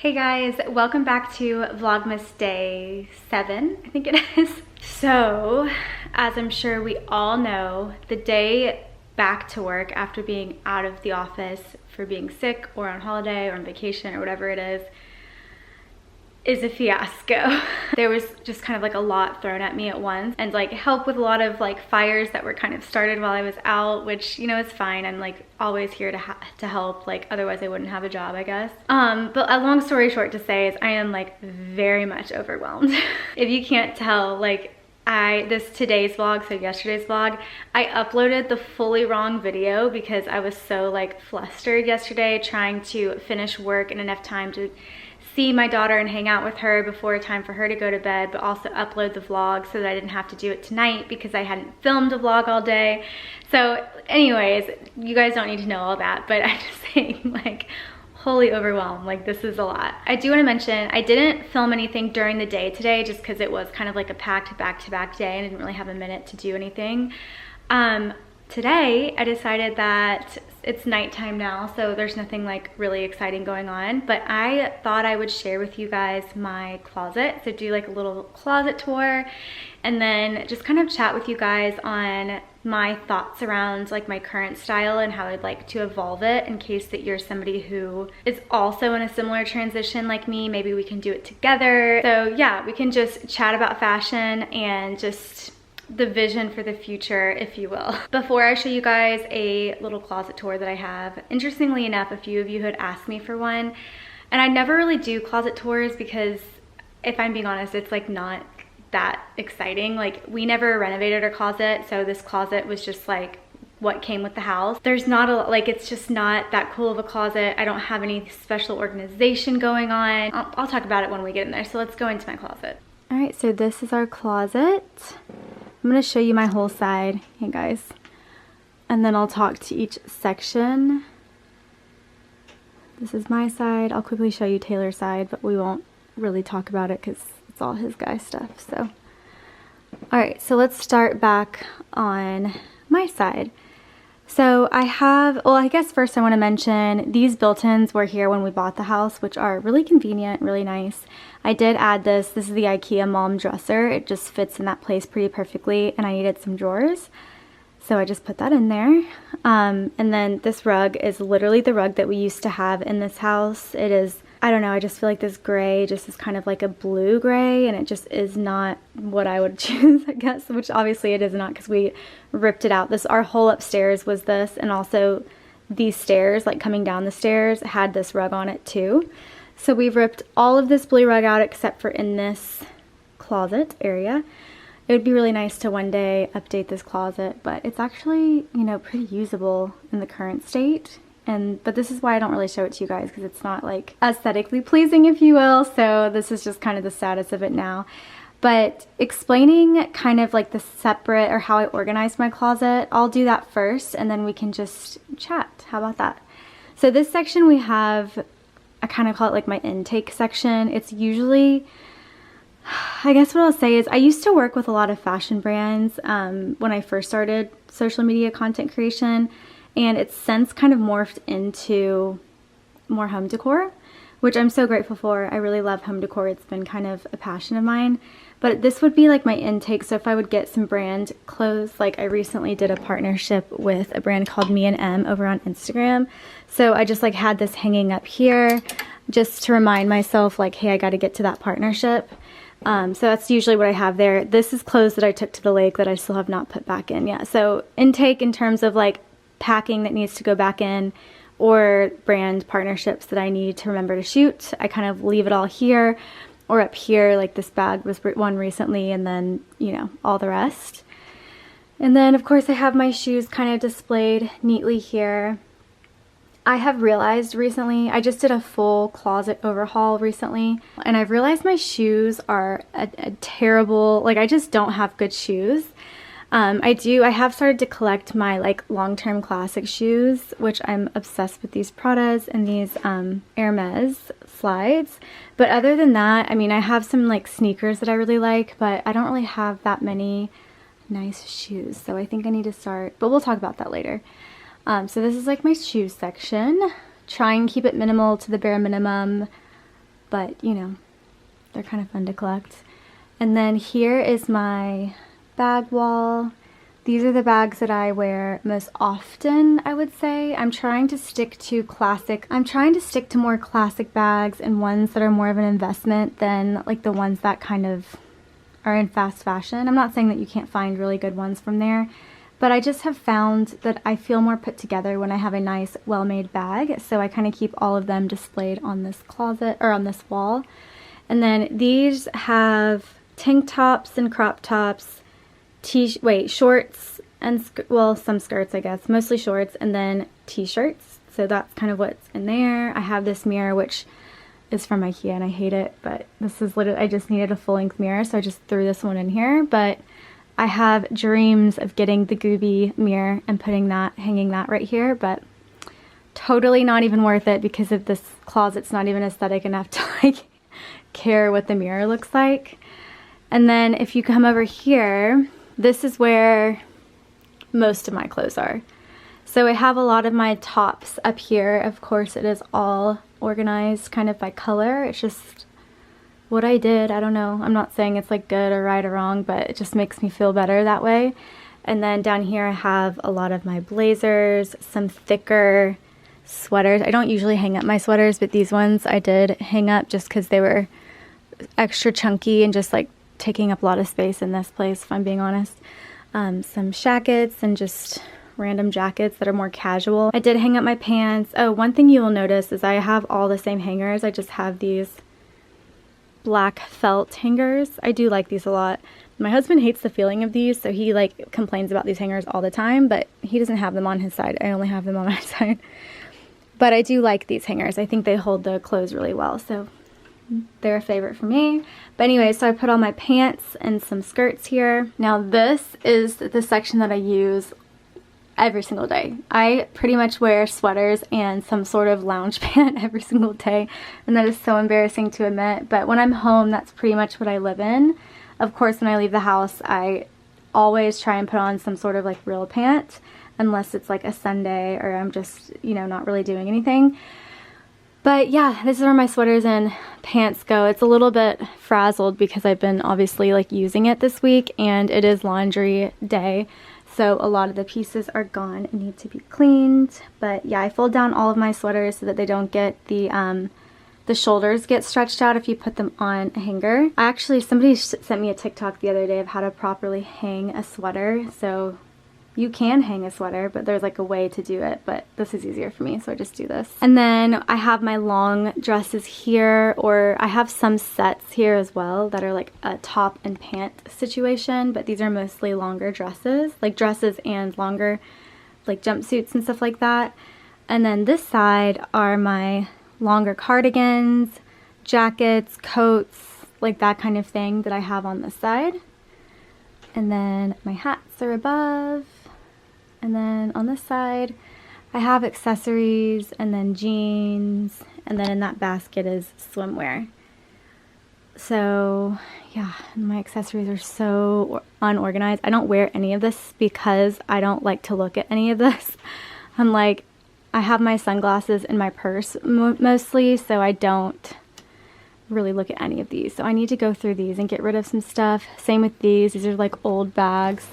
Hey guys, welcome back to Vlogmas day 7, I think it is. So, as I'm sure we all know, the day back to work after being out of the office for being sick or on holiday or on vacation or whatever it is a fiasco. There was just kind of like a lot thrown at me at once, and like help with a lot of like fires that were kind of started while I was out, which, you know, is fine. I'm like always here to help, like otherwise I wouldn't have a job, I guess. But a long story short to say is I am like very much overwhelmed. If you can't tell, like today's vlog, so yesterday's vlog, I uploaded the fully wrong video because I was so like flustered yesterday trying to finish work in enough time to see my daughter and hang out with her before time for her to go to bed, but also upload the vlog so that I didn't have to do it tonight because I hadn't filmed a vlog all day. So anyways, you guys don't need to know all that, but I'm just saying, like, wholly overwhelmed. Like, this is a lot. I do want to mention I didn't film anything during the day today just because it was kind of like a packed back-to-back day and I didn't really have a minute to do anything. Today I decided that it's nighttime now, so there's nothing like really exciting going on, but I thought I would share with you guys my closet. So do like a little closet tour and then just kind of chat with you guys on my thoughts around like my current style and how I'd like to evolve it in case that you're somebody who is also in a similar transition like me. Maybe we can do it together. So yeah, we can just chat about fashion and just the vision for the future, if you will. Before I show you guys a little closet tour that I have, interestingly enough, a few of you had asked me for one, and I never really do closet tours because, if I'm being honest, it's like not that exciting. Like, we never renovated our closet, so this closet was just like what came with the house. There's not a, like, it's just not that cool of a closet. I don't have any special organization going on. I'll talk about it when we get in there, so let's go into my closet. All right, so this is our closet. I'm gonna show you my whole side, hey guys, and then I'll talk to each section. This is my side. I'll quickly show you Taylor's side, but we won't really talk about it because it's all his guy stuff. So, all right, so let's start back on my side. So I have, well, I guess first I want to mention these built-ins were here when we bought the house, which are really convenient, really nice. I did add this. This is the IKEA mom dresser. It just fits in that place pretty perfectly, and I needed some drawers, so I just put that in there. And then this rug is literally the rug that we used to have in this house. It is, I don't know, I just feel like this gray just is kind of like a blue gray, and it just is not what I would choose, I guess, which obviously it is not because we ripped it out. Our whole upstairs was this, and also these stairs, like coming down the stairs, had this rug on it too. So we've ripped all of this blue rug out except for in this closet area. It would be really nice to one day update this closet, but it's actually, you know, pretty usable in the current state. But this is why I don't really show it to you guys, because it's not like aesthetically pleasing, if you will. So this is just kind of the status of it now. But explaining kind of like the separate, or how I organize my closet, I'll do that first and then we can just chat. How about that? So this section we have, I kind of call it like my intake section. It's usually, I guess what I'll say is I used to work with a lot of fashion brands when I first started social media content creation, and it's since kind of morphed into more home decor, which I'm so grateful for. I really love home decor. It's been kind of a passion of mine. But this would be like my intake. So if I would get some brand clothes, like I recently did a partnership with a brand called Me and M over on Instagram. So I just like had this hanging up here just to remind myself like, hey, I got to get to that partnership. So that's usually what I have there. This is clothes that I took to the lake that I still have not put back in yet. So intake in terms of like packing that needs to go back in, or brand partnerships that I need to remember to shoot, I kind of leave it all here. Or up here, like this bag was one recently, and then, you know, all the rest. And then of course I have my shoes kind of displayed neatly here. I have realized recently, I just did a full closet overhaul recently, and I've realized my shoes are a terrible, like I just don't have good shoes. I have started to collect my like long-term classic shoes, which I'm obsessed with these Pradas and these Hermes slides. But other than that, I mean, I have some like sneakers that I really like, but I don't really have that many nice shoes. So I think I need to start, but we'll talk about that later. So this is like my shoe section. Try and keep it minimal to the bare minimum. but you know, they're kind of fun to collect. And then here is my bag wall. These are the bags that I wear most often, I would say. I'm trying to stick to more classic bags and ones that are more of an investment than like the ones that kind of are in fast fashion. I'm not saying that you can't find really good ones from there, but I just have found that I feel more put together when I have a nice, well-made bag. So I kind of keep all of them displayed on this closet, or on this wall. And then these have tank tops and crop tops, shorts and, well, some skirts, I guess, mostly shorts, and then t-shirts. So that's kind of what's in there. I have this mirror, which is from IKEA, and I hate it, but this is literally, I just needed a full-length mirror, so I just threw this one in here. But I have dreams of getting the Gooby mirror and hanging that right here, but totally not even worth it because of this closet's not even aesthetic enough to like care what the mirror looks like. And then if you come over here, this is where most of my clothes are. So I have a lot of my tops up here. Of course, it is all organized kind of by color. It's just what I did. I don't know. I'm not saying it's like good or right or wrong, but it just makes me feel better that way. And then down here I have a lot of my blazers, some thicker sweaters. I don't usually hang up my sweaters, but these ones I did hang up just because they were extra chunky and just like taking up a lot of space in this place, if I'm being honest. Some jackets and just random jackets that are more casual. I did hang up my pants. Oh, one thing you will notice is I have all the same hangers. I just have these black felt hangers. I do like these a lot. My husband hates the feeling of these, so he like complains about these hangers all the time, but he doesn't have them on his side. I only have them on my side. But I do like these hangers. I think they hold the clothes really well, so they're a favorite for me. But anyway, so I put all my pants and some skirts here. Now this is the section that I use every single day. I pretty much wear sweaters and some sort of lounge pant every single day, and that is so embarrassing to admit, but when I'm home, that's pretty much what I live in. Of course, when I leave the house, I always try and put on some sort of like real pant, unless it's like a Sunday or I'm just, you know, not really doing anything. But yeah, this is where my sweaters and pants go. It's a little bit frazzled because I've been obviously like using it this week, and it is laundry day. So a lot of the pieces are gone and need to be cleaned. But yeah, I fold down all of my sweaters so that they don't get the shoulders get stretched out if you put them on a hanger. Somebody sent me a TikTok the other day of how to properly hang a sweater. So you can hang a sweater, but there's like a way to do it, but this is easier for me, so I just do this. And then I have my long dresses here, or I have some sets here as well that are like a top and pant situation, but these are mostly longer dresses, like dresses and longer like jumpsuits and stuff like that. And then this side are my longer cardigans, jackets, coats, like that kind of thing that I have on this side. And then my hats are above. And then on this side, I have accessories and then jeans. And then in that basket is swimwear. So yeah, my accessories are so unorganized. I don't wear any of this because I don't like to look at any of this. I'm like, I have my sunglasses in my purse mostly, so I don't really look at any of these. So I need to go through these and get rid of some stuff. Same with these. These are like old bags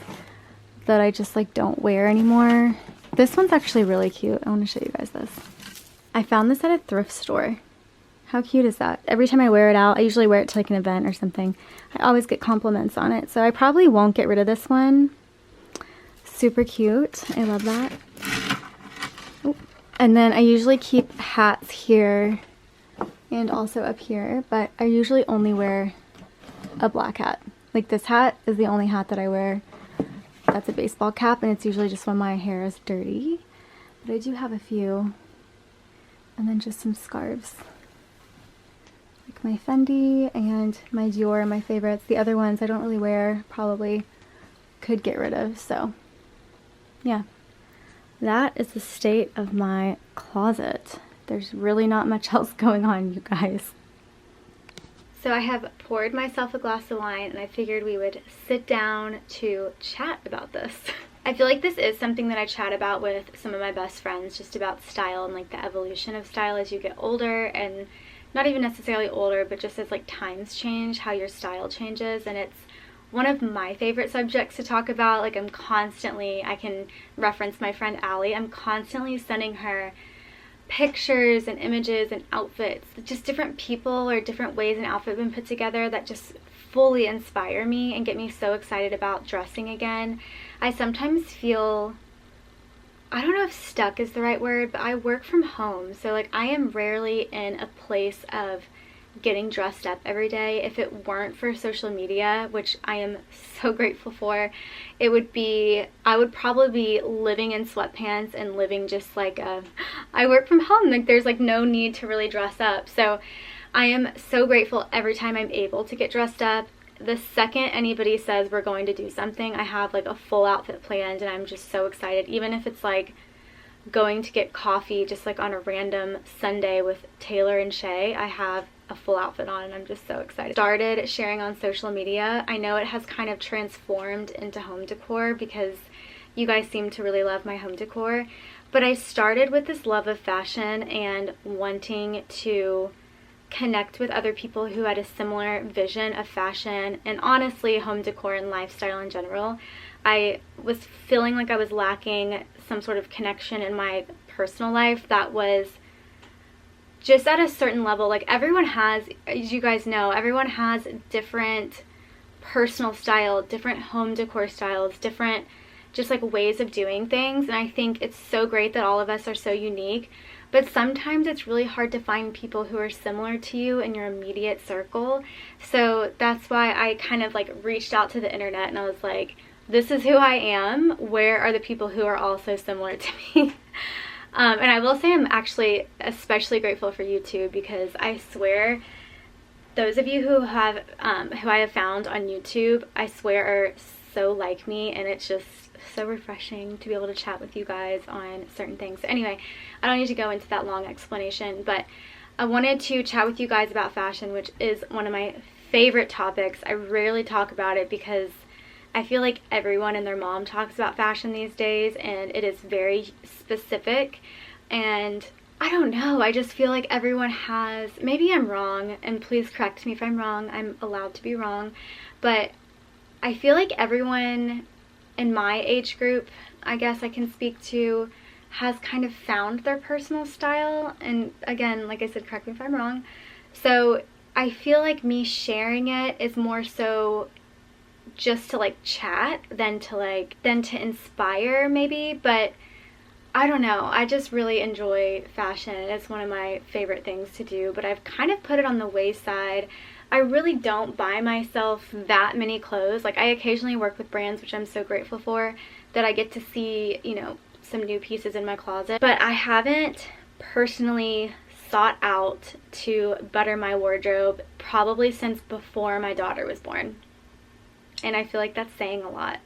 that I just like don't wear anymore. This one's actually really cute. I want to show you guys this. I found this at a thrift store. How cute is that? Every time I wear it out, I usually wear it to like an event or something, I always get compliments on it. So I probably won't get rid of this one. Super cute. I love that. Oh. And then I usually keep hats here and also up here, but I usually only wear a black hat. Like this hat is the only hat that I wear. That's a baseball cap, and it's usually just when my hair is dirty. But I do have a few. And then just some scarves. Like my Fendi and my Dior are my favorites. The other ones I don't really wear, probably could get rid of, so yeah. That is the state of my closet. There's really not much else going on, you guys. So I have poured myself a glass of wine, and I figured we would sit down to chat about this. I feel like this is something that I chat about with some of my best friends, just about style and like the evolution of style as you get older, and not even necessarily older, but just as like times change, how your style changes. And it's one of my favorite subjects to talk about. Like I can reference my friend Allie, I'm constantly sending her pictures and images and outfits, just different people or different ways an outfit has been put together that just fully inspire me and get me so excited about dressing again. I sometimes feel, I don't know if stuck is the right word, but I work from home, so like I am rarely in a place of getting dressed up every day. If it weren't for social media, which I am so grateful for, I would probably be living in sweatpants and living just like I work from home. Like there's like no need to really dress up. So I am so grateful every time I'm able to get dressed up. The second anybody says we're going to do something, I have like a full outfit planned, and I'm just so excited. Even if it's like going to get coffee just like on a random Sunday with Taylor and Shay, I have a full outfit on and I'm just so excited. Started sharing on social media. I know it has kind of transformed into home decor because you guys seem to really love my home decor, but I started with this love of fashion and wanting to connect with other people who had a similar vision of fashion and honestly home decor and lifestyle in general. I was feeling like I was lacking some sort of connection in my personal life that was just at a certain level. Like everyone has, as you guys know, everyone has different personal style, different home decor styles, different just like ways of doing things, and I think it's so great that all of us are so unique. But sometimes it's really hard to find people who are similar to you in your immediate circle. So that's why I kind of like reached out to the internet and I was like, this is who I am. Where are the people who are also similar to me? And I will say I'm actually especially grateful for YouTube, because I swear those of you who I have found on YouTube, I swear are so like me, and it's just so refreshing to be able to chat with you guys on certain things. So anyway, I don't need to go into that long explanation, but I wanted to chat with you guys about fashion, which is one of my favorite topics. I rarely talk about it because I feel like everyone and their mom talks about fashion these days, and it is very specific, and I don't know, I just feel like everyone has, maybe I'm wrong, and please correct me if I'm wrong, I'm allowed to be wrong, but I feel like everyone in my age group, I guess I can speak to, has kind of found their personal style. And again, like I said, correct me if I'm wrong. So I feel like me sharing it is more so just to like chat than to inspire maybe. But I don't know, I just really enjoy fashion. It's one of my favorite things to do, but I've kind of put it on the wayside. I really don't buy myself that many clothes. Like I occasionally work with brands, which I'm so grateful for, that I get to see, you know, some new pieces in my closet. But I haven't personally sought out to butter my wardrobe probably since before my daughter was born. And I feel like that's saying a lot.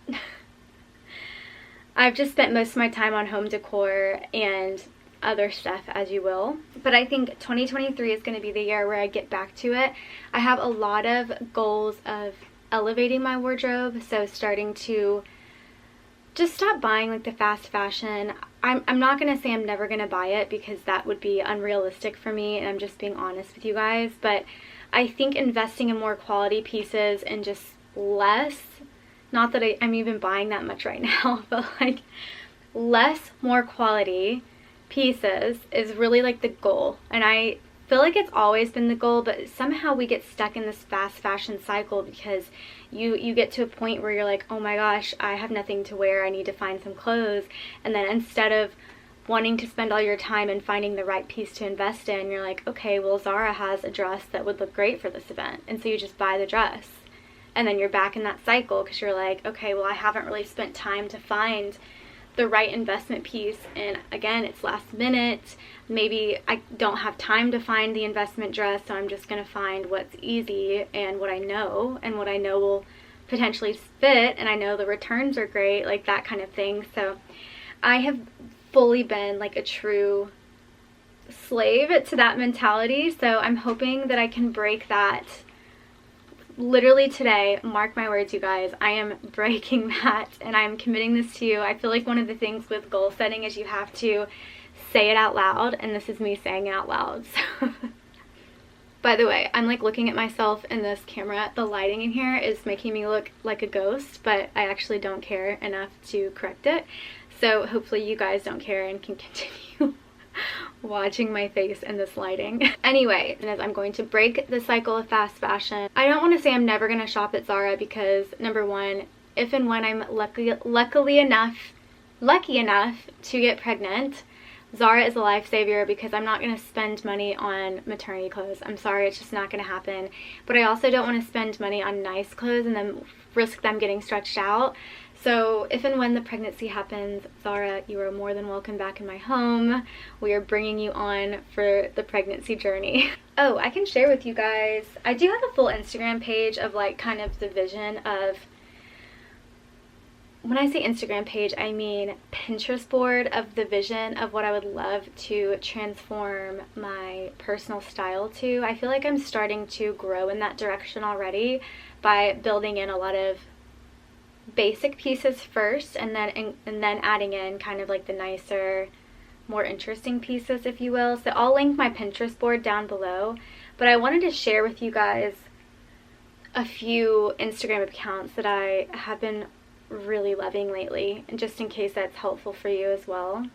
I've just spent most of my time on home decor and other stuff, as you will. But I think 2023 is going to be the year where I get back to it. I have a lot of goals of elevating my wardrobe, so starting to just stop buying like the fast fashion. I'm not going to say I'm never going to buy it, because that would be unrealistic for me, and I'm just being honest with you guys. But I think investing in more quality pieces and just less, not that I'm even buying that much right now, but like less, more quality pieces is really like the goal. And I feel like it's always been the goal, but somehow we get stuck in this fast fashion cycle, because you get to a point where you're like, oh my gosh, I have nothing to wear, I need to find some clothes. And then instead of wanting to spend all your time and finding the right piece to invest in, you're like, okay, well Zara has a dress that would look great for this event, and so you just buy the dress. And then you're back in that cycle, because you're like, okay, well I haven't really spent time to find the right investment piece, and again, it's last minute. Maybe I don't have time to find the investment dress, so I'm just going to find what's easy and what I know will potentially fit, and I know the returns are great, like that kind of thing. So I have fully been like a true slave to that mentality, so I'm hoping that I can break that. Literally today, mark my words, you guys, I am breaking that, and I'm committing this to you. I feel like one of the things with goal setting is you have to say it out loud, and this is me saying it out loud. So By the way, I'm like looking at myself in this camera. The lighting in here is making me look like a ghost, but I actually don't care enough to correct it. So hopefully you guys don't care and can continue watching my face in this lighting. Anyway, and as I'm going to break the cycle of fast fashion, I don't want to say I'm never going to shop at Zara because, number one, if and when I'm lucky enough to get pregnant, Zara is a lifesaver because I'm not going to spend money on maternity clothes. I'm sorry, it's just not going to happen. But I also don't want to spend money on nice clothes and then risk them getting stretched out. So if and when the pregnancy happens, Zara, you are more than welcome back in my home. We are bringing you on for the pregnancy journey. Oh, I can share with you guys, I do have a full Instagram page of like kind of the vision of, when I say Instagram page, I mean Pinterest board of the vision of what I would love to transform my personal style to. I feel like I'm starting to grow in that direction already by building in a lot of basic pieces first and then adding in kind of like the nicer, more interesting pieces, if you will. So I'll link my Pinterest board down below, but I wanted to share with you guys a few Instagram accounts that I have been really loving lately, and just in case that's helpful for you as well.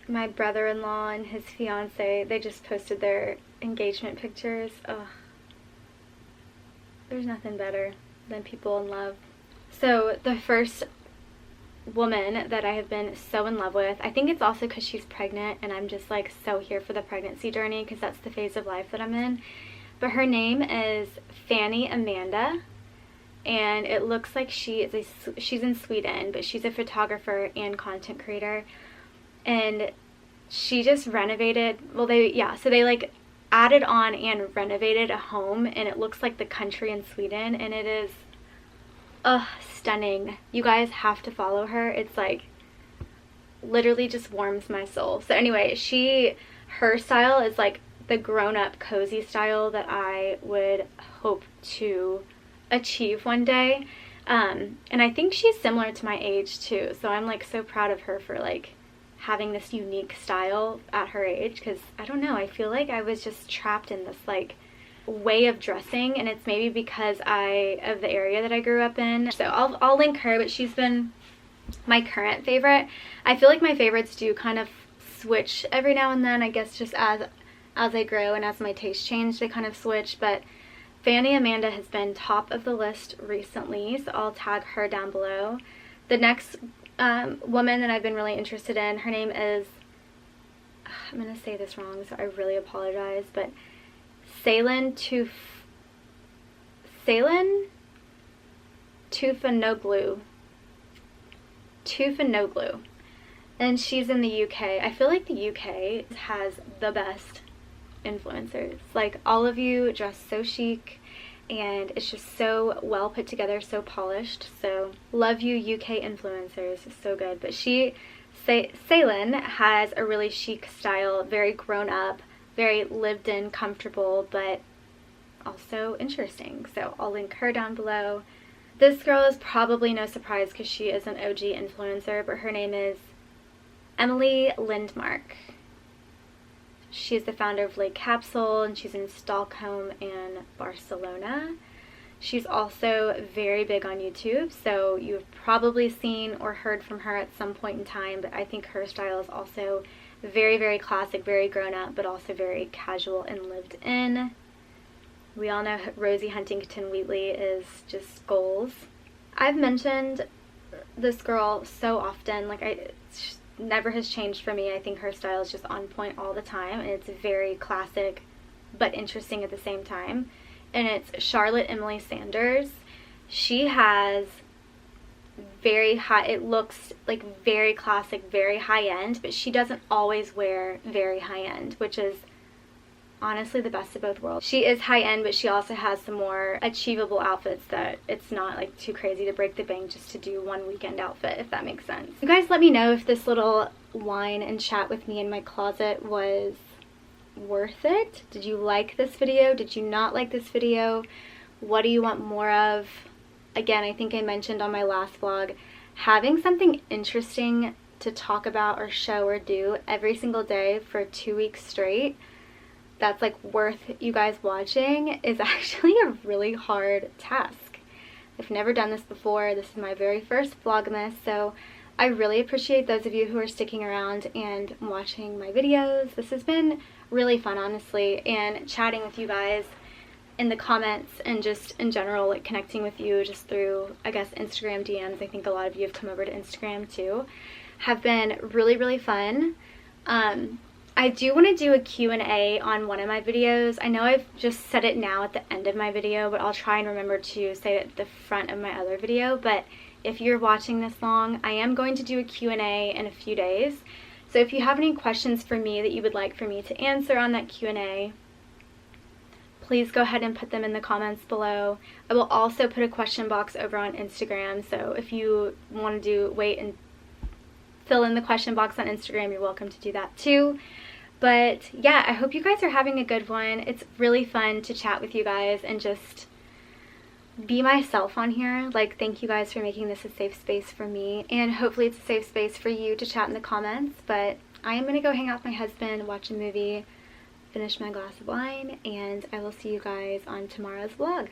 My brother-in-law and his fiance, they just posted their engagement pictures. Oh, there's nothing better than people in love. So the first woman that I have been so in love with, I think it's also because she's pregnant and I'm just like so here for the pregnancy journey because that's the phase of life that I'm in. But her name is Fanny Amanda, and it looks like she's in Sweden, but she's a photographer and content creator. And she just renovated, so they like added on and renovated a home, and it looks like the country in Sweden, and it is stunning. You guys have to follow her. It's like literally just warms my soul. So anyway, her style is like the grown-up cozy style that I would hope to achieve one day, and I think she's similar to my age too, so I'm like so proud of her for like having this unique style at her age, because I don't know, I feel like I was just trapped in this like way of dressing, and it's maybe because of the area that I grew up in. So I'll link her, but she's been my current favorite. I feel like my favorites do kind of switch every now and then, I guess, just as I grow and as my tastes change, they kind of switch. But Fanny Amanda has been top of the list recently, so I'll tag her down below. The next woman that I've been really interested in, her name is, I'm going to say this wrong, so I really apologize, but Seylan Tufanoglu, and she's in the UK. I feel like the UK has the best influencers. Like, all of you dress so chic and it's just so well put together, so polished. So love you UK influencers, so good. But Seylan has a really chic style, very grown up, very lived in, comfortable, but also interesting. So I'll link her down below. This girl is probably no surprise because she is an OG influencer, but her name is Emily Lindmark. She's the founder of Lake Capsule, and she's in Stockholm and Barcelona. She's also very big on YouTube, so you've probably seen or heard from her at some point in time, but I think her style is also very, very classic, very grown up, but also very casual and lived in. We all know Rosie Huntington Wheatley is just goals. I've mentioned this girl so often, like never has changed for me. I think her style is just on point all the time, and it's very classic but interesting at the same time. And it's Charlotte Emily Sanders. She has very high, it looks like very classic, very high end, but she doesn't always wear very high end, which is honestly the best of both worlds. She is high end, but she also has some more achievable outfits that it's not like too crazy to break the bank just to do one weekend outfit, if that makes sense. You guys let me know if this little wine and chat with me in my closet was worth it. Did you like this video? Did you not like this video? What do you want more of? Again, I think I mentioned on my last vlog, having something interesting to talk about or show or do every single day for 2 weeks straight that's like worth you guys watching is actually a really hard task. I've never done this before. This is my very first Vlogmas, so I really appreciate those of you who are sticking around and watching my videos. This has been really fun, honestly, and chatting with you guys in the comments and just in general, like connecting with you just through, I guess, Instagram DMs. I think a lot of you have come over to Instagram too. Have been really, really fun. I do want to do a Q&A on one of my videos. I know I've just said it now at the end of my video, but I'll try and remember to say it at the front of my other video. But if you're watching this long, I am going to do a Q&A in a few days. So if you have any questions for me that you would like for me to answer on that Q&A, please go ahead and put them in the comments below. I will also put a question box over on Instagram, so if you want to wait and fill in the question box on Instagram, you're welcome to do that too. But yeah, I hope you guys are having a good one. It's really fun to chat with you guys and just be myself on here. Like, thank you guys for making this a safe space for me, and hopefully it's a safe space for you to chat in the comments. But I am gonna go hang out with my husband, watch a movie, finish my glass of wine, and I will see you guys on tomorrow's vlog.